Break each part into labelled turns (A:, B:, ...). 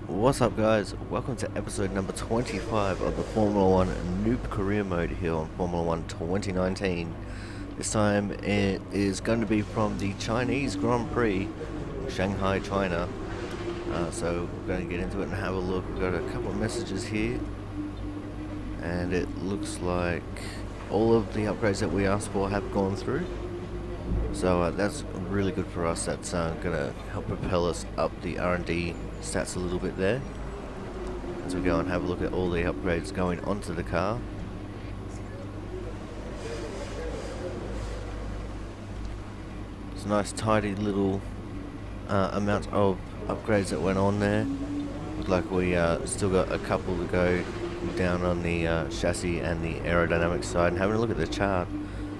A: What's up, guys? Welcome to episode number 25 of the Formula 1 Noob career mode here on Formula 1 2019. This time it is going to be from the Chinese Grand Prix, Shanghai, China. So we're going to get into it and have a look. We've got a couple of messages here, and it looks like all of the upgrades that we asked for have gone through. So that's really good for us. That's going to help propel us up the R&D stats a little bit there as we go and have a look at all the upgrades going onto the car. It's a nice tidy little amount of upgrades that went on there. Look like we still got a couple to go down on the chassis and the aerodynamic side, and having a look at the chart,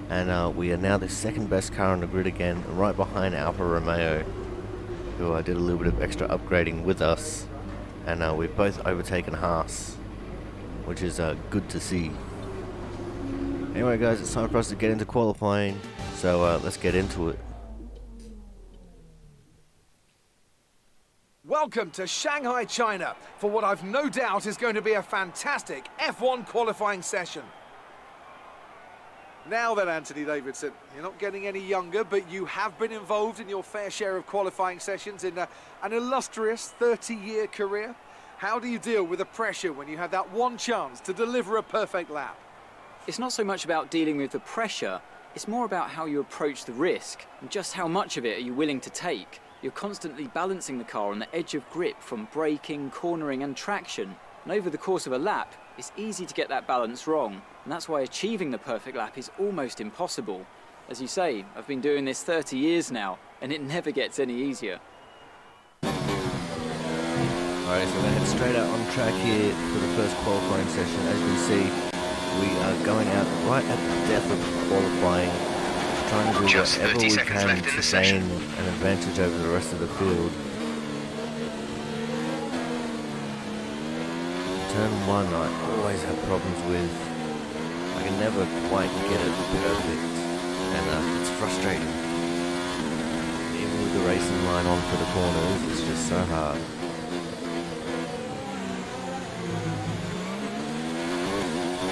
A: and we are now the second best car on the grid again, right behind Alfa Romeo, who did a little bit of extra upgrading with us, and we've both overtaken Haas, which is good to see. Anyway, guys, it's time for us to get into qualifying, so let's get into it.
B: Welcome to Shanghai, China, for what I've no doubt is going to be a fantastic F1 qualifying session. Now then, Anthony Davidson, you're not getting any younger, but you have been involved in your fair share of qualifying sessions in an illustrious 30-year career. How do you deal with the pressure when you have that one chance to deliver a perfect lap?
C: It's not so much about dealing with the pressure, it's more about how you approach the risk and just how much of it are you willing to take. You're constantly balancing the car on the edge of grip from braking, cornering and traction. And over the course of a lap, it's easy to get that balance wrong. And that's why achieving the perfect lap is almost impossible. As you say, I've been doing this 30 years now, and it never gets any easier.
A: Alright, so we're going to head straight out on track here for the first qualifying session. As you can see, we are going out right at the death of qualifying, trying to do
D: Just
A: whatever
D: 30
A: we
D: seconds
A: can
D: left in
A: to
D: the session.
A: gain an advantage over the rest of the field. Turn 1 I always have problems with. I can never quite get it perfect, and it's frustrating. Even with the racing line on for the corners, it's just so hard.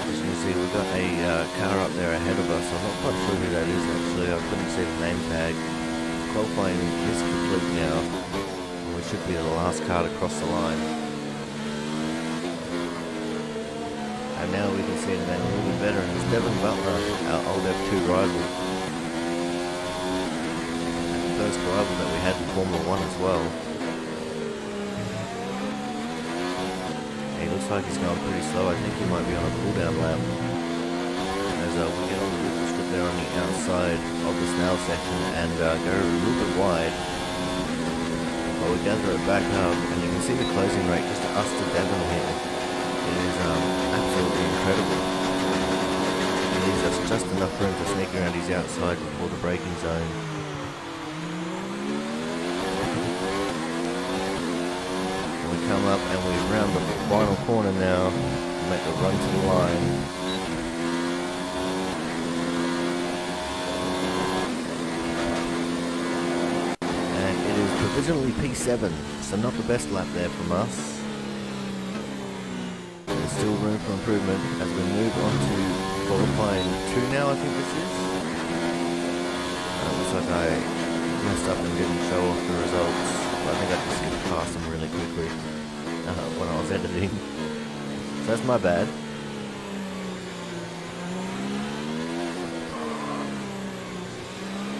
A: As you can see, we've got a car up there ahead of us. I'm not quite sure who that is actually. I couldn't see the name tag. Qualifying is complete now, and we should be the last car to cross the line. And now we can see the man a little bit better, and it's Devon Butler, our old F2 rival. And the first rival that we had in Formula 1 as well. He looks like he's going pretty slow. I think he might be on a cool-down lap. As we get on the wheel strip there on the outside of the snail section and go a little bit wide. But we gather it back up, and you can see the closing rate just to us to Devon here. It is absolutely incredible. He leaves us just enough room to sneak around his outside before the braking zone. And we come up and we round the final corner now and make the run to the line. And it is provisionally P7, so not the best lap there from us. Still room for improvement as we move on to qualifying 2 now, I think this is. Looks like I messed up and didn't show off the results. I think I just skipped past them really quickly when I was editing. So that's my bad.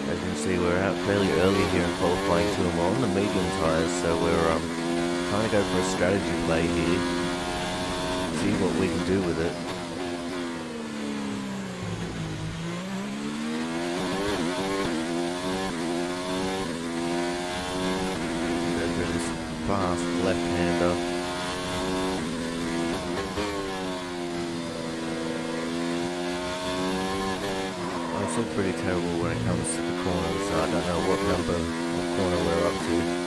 A: As you can see, we're out fairly early here in qualifying 2 and we're on the medium tyres, so we're trying to go for a strategy play here. See what we can do with it. Go through this fast left-hander. I'm still pretty terrible when it comes to the corners, so I don't know what number of corner we're up to.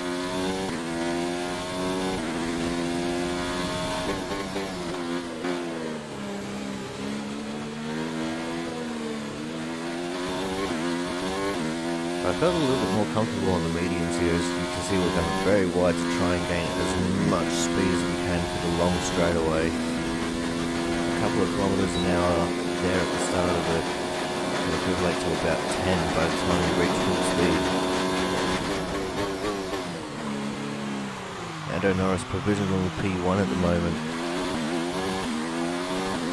A: I felt a little bit more comfortable on the mediums here. As you can see, we're going very wide to try and gain as much speed as we can for the long straightaway. A couple of kilometers an hour there at the start of it can equivalent to about 10 by the time we reach full speed. Ando Norris provisional P1 at the moment.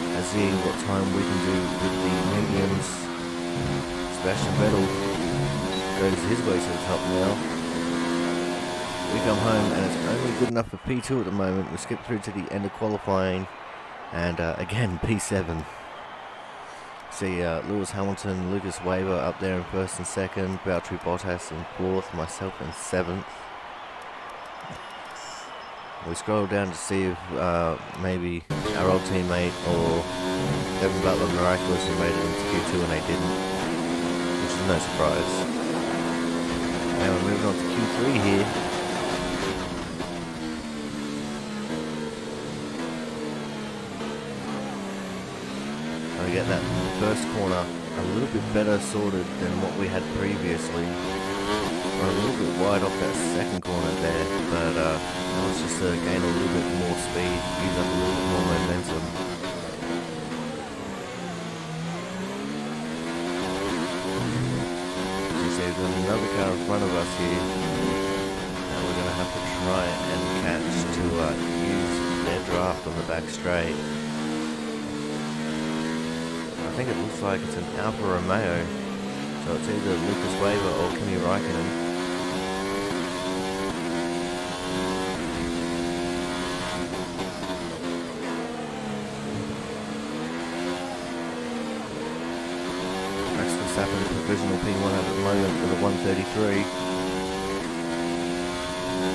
A: Let's see what time we can do with the mediums. Sebastian Vettel goes his way to the top now. We come home and it's only good enough for P2 at the moment. We skip through to the end of qualifying and again P7. See Lewis Hamilton, Lucas Weber up there in first and second, Valtteri Bottas in fourth, myself in seventh. We scroll down to see if maybe our old teammate or Devin Butler miraculously made it into Q2 and they didn't, which is no surprise. And we're moving on to Q3 here. I get that first corner a little bit better sorted than what we had previously. We're a little bit wide off that second corner there, but that was just to gain a little bit more speed, use up a little bit more momentum. As you see, there's another car in front of us here, and we're going to have to try and catch to use their draft on the back straight. I think it looks like it's an Alfa Romeo, so it's either Lucas Weber or Kimi Raikkonen. Max Verstappen provisional P1 at the moment with a 133.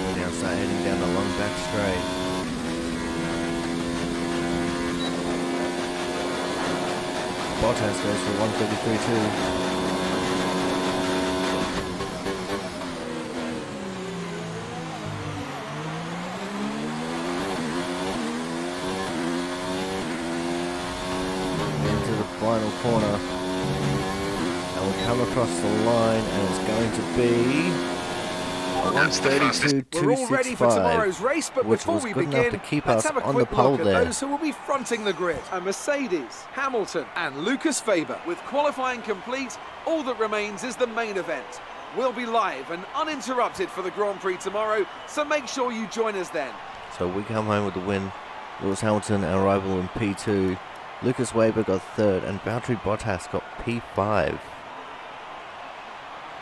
A: We now start heading down the long back straight. Bottas goes for 133 too. Into the final corner. And we'll come across the line and it's going to be 132.265.
B: We're all ready for tomorrow's race, but
A: which
B: before
A: was
B: we
A: good enough
B: begin,
A: to keep
B: let's
A: us
B: have a
A: on the
B: quick
A: pole
B: look at
A: there.
B: those who will be fronting the grid. A Mercedes, Hamilton and Lucas Weber. With qualifying complete, all that remains is the main event. We'll be live and uninterrupted for the Grand Prix tomorrow, so make sure you join us then.
A: So we come home with the win. Lewis Hamilton, our rival, in P2. Lucas Weber got third and Valtteri Bottas got P5.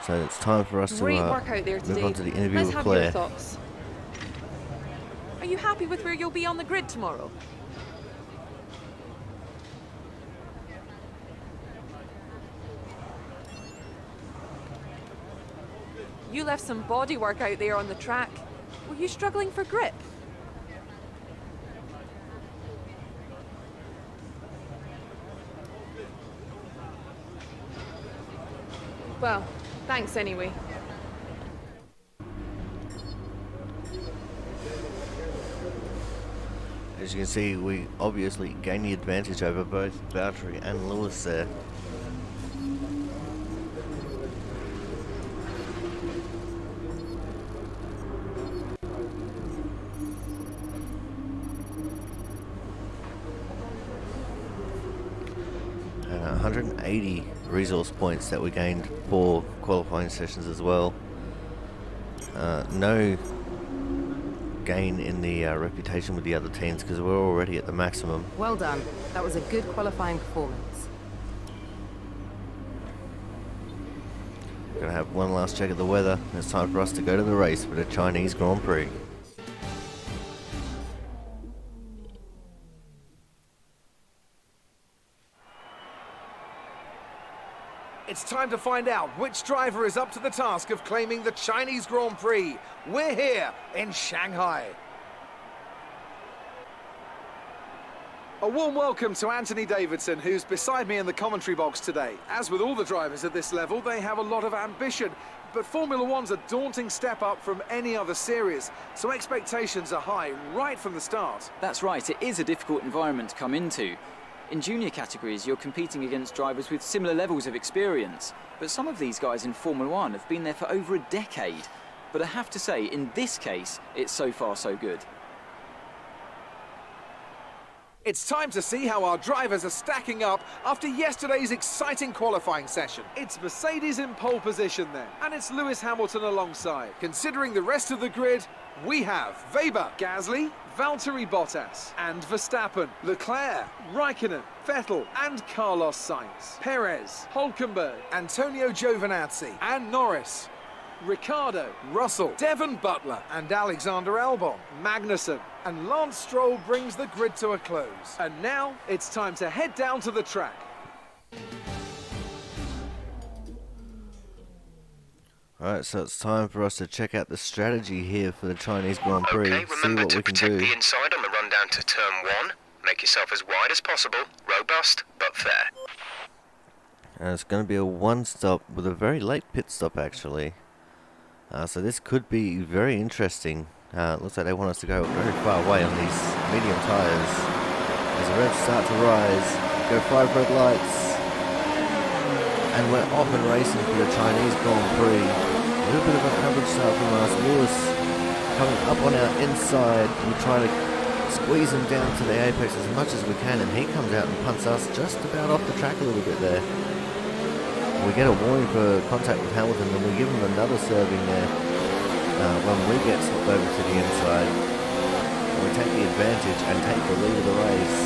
A: So it's time for us to
D: Great work out there today.
A: move on to the interview
D: Let's
A: with
D: have
A: Claire.
D: your thoughts. Are you happy with where you'll be on the grid tomorrow? You left some body work out there on the track. Were you struggling for grip? Well, thanks anyway.
A: As you can see, we obviously gain the advantage over both Valtteri and Lewis there. And 180 resource points that we gained for qualifying sessions as well. No gain in the reputation with the other teams because we're already at the maximum.
E: Well done. That was a good qualifying performance.
A: We're going to have one last check of the weather. It's time for us to go to the race for the Chinese Grand Prix.
B: It's time to find out which driver is up to the task of claiming the Chinese Grand Prix. We're here in Shanghai. A warm welcome to Anthony Davidson, who's beside me in the commentary box today. As with all the drivers at this level, they have a lot of ambition, but Formula One's a daunting step up from any other series, so expectations are high right from the start.
C: That's right, it is a difficult environment to come into. In junior categories, you're competing against drivers with similar levels of experience, but some of these guys in Formula One have been there for over a decade. But I have to say, in this case, it's so far so good.
B: It's time to see how our drivers are stacking up after yesterday's exciting qualifying session. It's Mercedes in pole position then, and it's Lewis Hamilton alongside. Considering the rest of the grid, we have Weber, Gasly, Valtteri Bottas, and Verstappen, Leclerc, Raikkonen, Vettel, and Carlos Sainz, Perez, Hülkenberg, Antonio Giovinazzi, and Norris, Ricciardo, Russell, Devon Butler, and Alexander Albon, Magnussen, and Lance Stroll brings the grid to a close. And now it's time to head down to the track.
A: Alright, so it's time for us to check out the strategy here for the Chinese Grand Prix.
F: Okay,
A: see
F: remember
A: what
F: to
A: we can
F: protect
A: do.
F: the inside on the run down to turn 1. Make yourself as wide as possible, robust but fair.
A: And it's going to be a one stop with a very late pit stop actually. So this could be very interesting. It looks like they want us to go very far away on these medium tyres. As the revs start to rise, go 5 red lights. And we're off and racing for the Chinese Grand Prix. A little bit of an average start from us. Lewis coming up on our inside. We try to squeeze him down to the apex as much as we can, and he comes out and punts us just about off the track a little bit there. We get a warning for contact with Hamilton, and we give him another serving there when we get swapped over to the inside. And we take the advantage and take the lead of the race.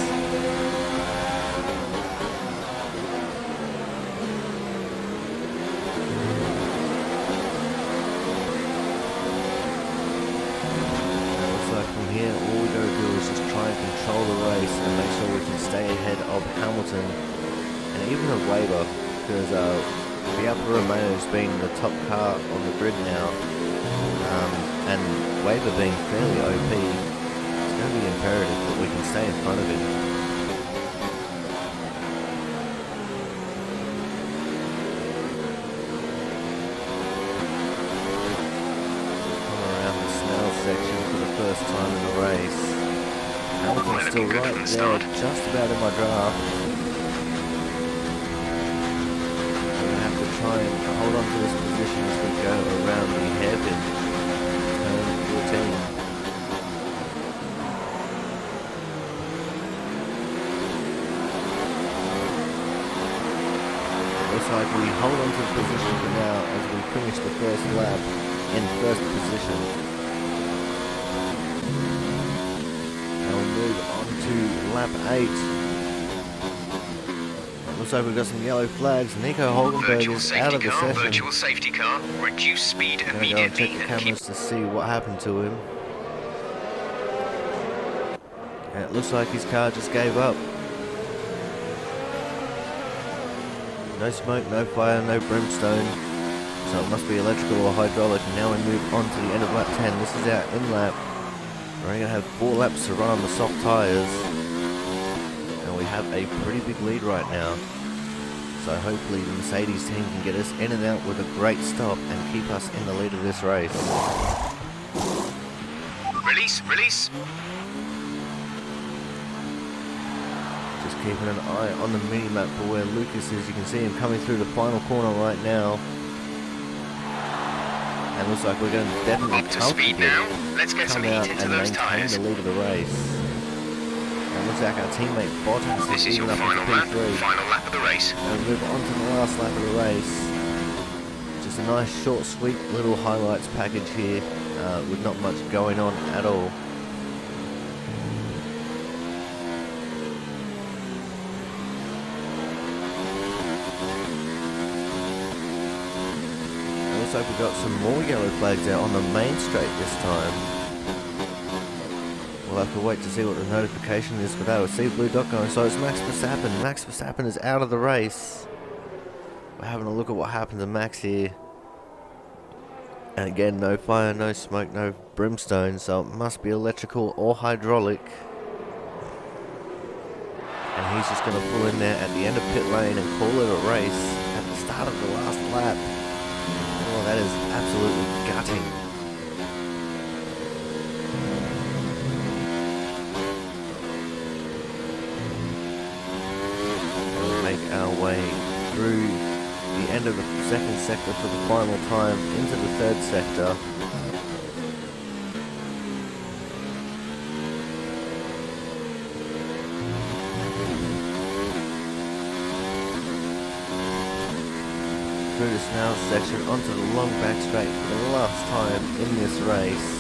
A: From here, all we got to do is just try and control the race and make sure we can stay ahead of Hamilton and even of Weber, because the Alfa Romeo has been the top car on the grid now, and Weber being fairly OP, it's going to be imperative that we can stay in front of him. Section for the first time in the race. Hamilton's still right there, just about in my draft. We're going to have to try and hold on to this position as we go around the hairpin. Turn 14. Looks like we hold on to the position for now as we finish the first lap in first position. Move on to lap 8. Looks like we've got some yellow flags. Nico Hülkenberg is out of the session.
F: Virtual safety car, reduce speed
A: I'm
F: immediately
A: going to check the
F: and
A: cameras to see what happened to him. And it looks like his car just gave up. No smoke, no fire, no brimstone. So it must be electrical or hydraulic. Now we move on to the end of lap 10. This is our in lap. We're going to have 4 laps to run on the soft tyres, and we have a pretty big lead right now. So hopefully the Mercedes team can get us in and out with a great stop and keep us in the lead of this race.
F: Release.
A: Just keeping an eye on the mini-map for where Lucas is. You can see him coming through the final corner right now. And looks like we're going to definitely
F: up to speed now. Let's get some heat into those tyres.
A: The lead of the race. And looks like our teammate Bottas
F: This is your
A: up
F: final
A: into
F: lap.
A: P3.
F: Final lap of the race.
A: And we move on to the last lap of the race. Just a nice, short, sweet little highlights package here, with not much going on at all. Looks like we've got some more yellow flags out on the main straight this time. We'll have to wait to see what the notification is for that. We'll see blue dot going, so it's Max Verstappen. Max Verstappen is out of the race. We're having a look at what happened to Max here. And again, no fire, no smoke, no brimstone, so it must be electrical or hydraulic. And he's just going to pull in there at the end of pit lane and call it a race at the start of the last lap. Oh, that is absolutely gutting. We'll make our way through the end of the second sector for the final time into the third sector. through the snail section onto the long back straight for the last time in this race.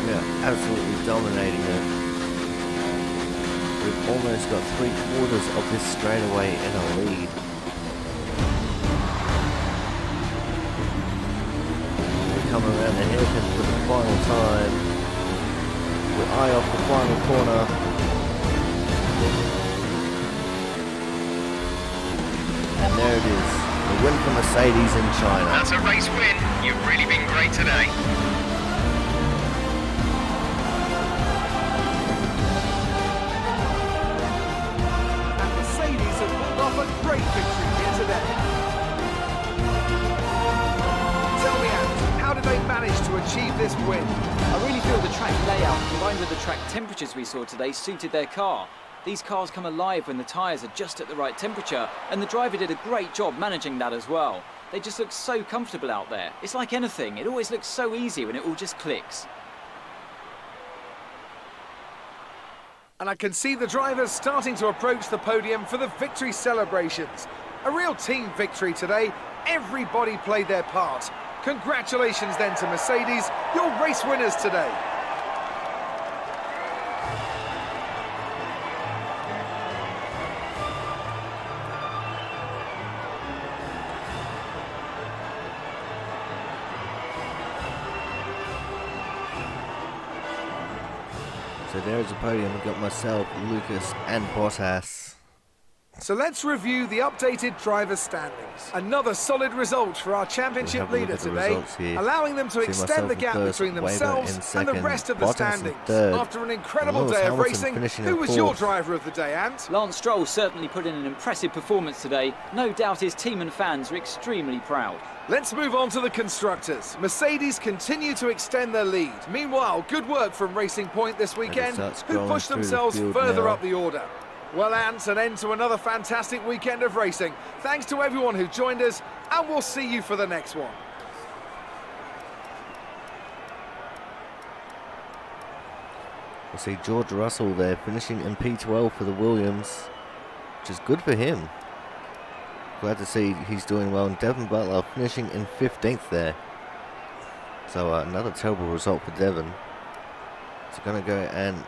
A: We are absolutely dominating it. We've almost got 3/4 of this straightaway in a lead. We come around the hairpin for the final time. We eye off the final corner. And there it is, the win for Mercedes in China.
F: That's a race win. You've really been great today.
B: And Mercedes have pulled off a great victory here today. Tell me, Ant, how did they manage to achieve this win?
C: I really feel the track layout combined with the track temperatures we saw today suited their car. These cars come alive when the tyres are just at the right temperature, and the driver did a great job managing that as well. They just look so comfortable out there. It's like anything, it always looks so easy when it all just clicks.
B: And I can see the drivers starting to approach the podium for the victory celebrations. A real team victory today. Everybody played their part. Congratulations then to Mercedes, your race winners today.
A: So there's the podium. We've got myself, Lucas and Bottas.
B: So let's review the updated driver standings. Another solid result for our championship
A: We'll have a
B: leader
A: look at the
B: today,
A: results here.
B: allowing them to
A: See
B: extend
A: myself
B: the
A: in
B: gap
A: first,
B: between
A: Weber
B: themselves
A: in
B: and the
A: second,
B: rest of the
A: Bottas in
B: standings.
A: third,
B: After an incredible
A: Lewis
B: day of
A: Hamilton
B: racing,
A: finishing
B: who
A: in
B: was your
A: fourth.
B: driver of the day, Ant?
C: Lance Stroll certainly put in an impressive performance today. No doubt his team and fans are extremely proud.
B: Let's move on to the constructors. Mercedes continue to extend their lead. Meanwhile, good work from Racing Point this weekend,
A: starts
B: who
A: scrolling
B: pushed
A: through the
B: themselves
A: field
B: further
A: now.
B: up the order. Well, Ant, an end to another fantastic weekend of racing. Thanks to everyone who joined us, and we'll see you for the next one.
A: We'll see George Russell there finishing in P12 for the Williams, which is good for him. Glad to see he's doing well. And Devon Butler finishing in 15th there. So another terrible result for Devon. So going to go and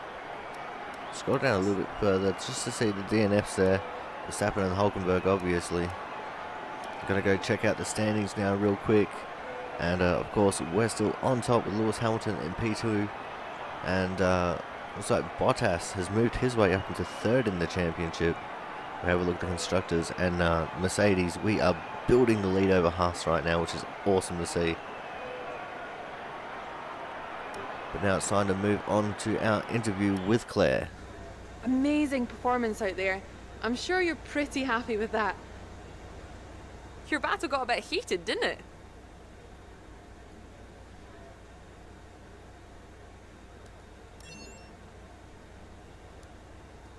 A: scroll down a little bit further just to see the DNFs there. Verstappen and Hulkenberg, obviously. Going to go check out the standings now real quick. And of course, we're still on top with Lewis Hamilton in P2. And looks like Bottas has moved his way up into third in the championship. We have a look at the constructors, and Mercedes, we are building the lead over Haas right now, which is awesome to see. But now it's time to move on to our interview with Claire.
D: Amazing performance out there. I'm sure you're pretty happy with that. Your battle got a bit heated, didn't it?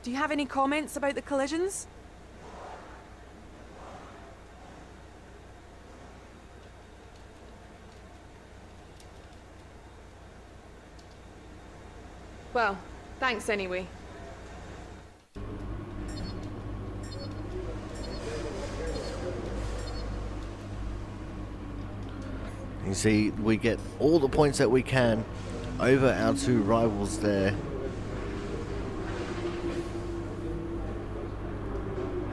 D: Do you have any comments about the collisions? Well, thanks anyway.
A: You see, we get all the points that we can over our two rivals there.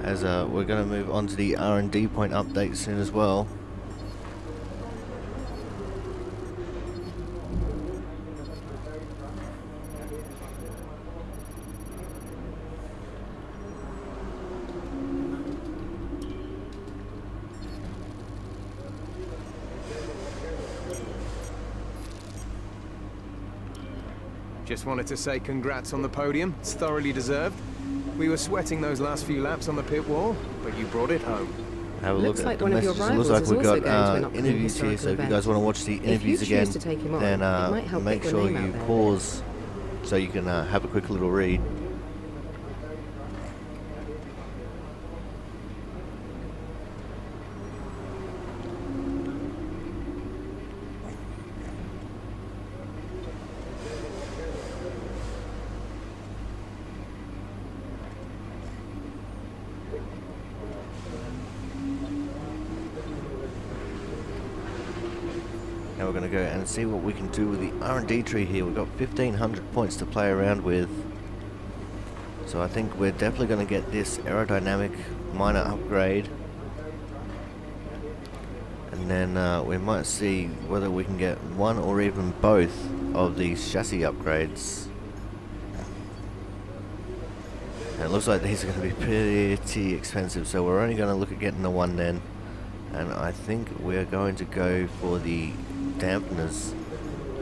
A: As we're going to move on to the R&D point update soon as well.
G: Just wanted to say congrats on the podium. It's thoroughly deserved. We were sweating those last few laps on the pit wall, but you brought it home.
A: Have a look
E: Looks
A: at
E: like
A: the
E: one of your
A: messages. It looks like
E: rivals
A: we've
E: is also
A: got
E: going to an upcoming
A: interviews here, so if you
E: historical
A: guys want to watch the
E: If
A: interviews
E: you
A: again,
E: choose to take him on,
A: then
E: it might help
A: make
E: get your
A: sure
E: name out
A: you
E: there.
A: pause so you can have a quick little read. we're going to go and see what we can do with the R&D tree here. We've got 1,500 points to play around with. So I think we're definitely going to get this aerodynamic minor upgrade. And then we might see whether we can get one or even both of these chassis upgrades. And it looks like these are going to be pretty expensive, so we're only going to look at getting the one then. And I think we're going to go for the dampeners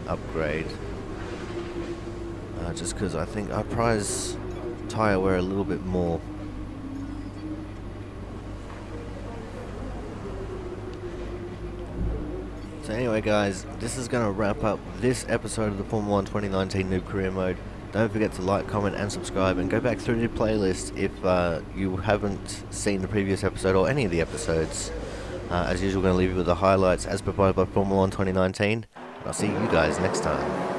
A: upgrade. Just because I think I prize tyre wear a little bit more. So anyway guys, this is going to wrap up this episode of the Formula 1 2019 Noob Career Mode. Don't forget to like, comment and subscribe, and go back through the playlist if you haven't seen the previous episode or any of the episodes. As usual, we're going to leave you with the highlights as provided by Formula 1 2019. I'll see you guys next time.